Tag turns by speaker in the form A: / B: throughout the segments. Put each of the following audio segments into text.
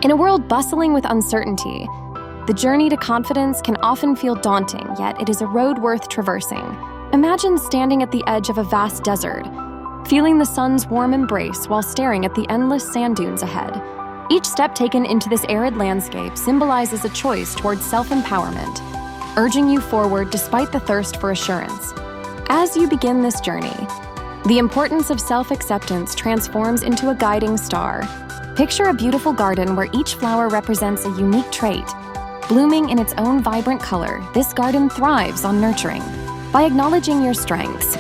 A: In a world bustling with uncertainty, the journey to confidence can often feel daunting, yet it is a road worth traversing. Imagine standing at the edge of a vast desert, feeling the sun's warm embrace while staring at the endless sand dunes ahead. Each step taken into this arid landscape symbolizes a choice towards self-empowerment, urging you forward despite the thirst for assurance. As you begin this journey, the importance of self-acceptance transforms into a guiding star. Picture a beautiful garden where each flower represents a unique trait. Blooming in its own vibrant color, this garden thrives on nurturing. By acknowledging your strengths,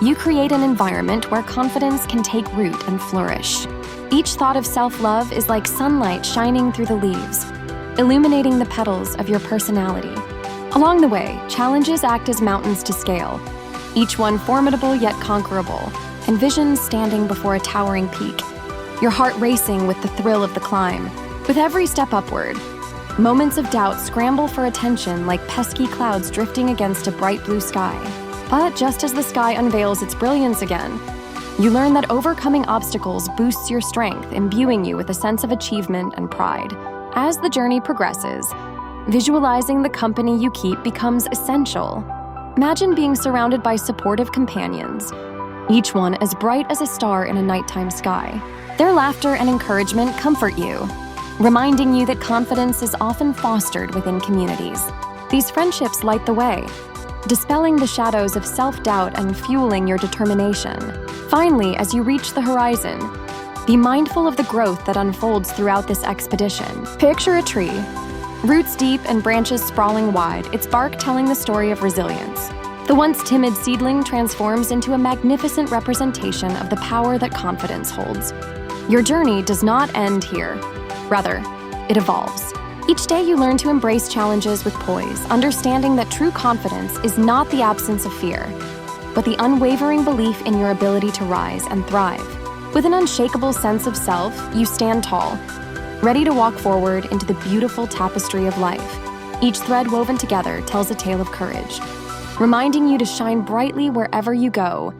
A: you create an environment where confidence can take root and flourish. Each thought of self-love is like sunlight shining through the leaves, illuminating the petals of your personality. Along the way, challenges act as mountains to scale, each one formidable yet conquerable, and visions standing before a towering peak. Your heart racing with the thrill of the climb. With every step upward, moments of doubt scramble for attention like pesky clouds drifting against a bright blue sky. But just as the sky unveils its brilliance again, you learn that overcoming obstacles boosts your strength, imbuing you with a sense of achievement and pride. As the journey progresses, visualizing the company you keep becomes essential. Imagine being surrounded by supportive companions, each one as bright as a star in a nighttime sky. Their laughter and encouragement comfort you, reminding you that confidence is often fostered within communities. These friendships light the way, dispelling the shadows of self-doubt and fueling your determination. Finally, as you reach the horizon, be mindful of the growth that unfolds throughout this expedition. Picture a tree, roots deep and branches sprawling wide, its bark telling the story of resilience. The once timid seedling transforms into a magnificent representation of the power that confidence holds. Your journey does not end here. Rather, it evolves. Each day you learn to embrace challenges with poise, understanding that true confidence is not the absence of fear, but the unwavering belief in your ability to rise and thrive. With an unshakable sense of self, you stand tall, ready to walk forward into the beautiful tapestry of life. Each thread woven together tells a tale of courage, reminding you to shine brightly wherever you go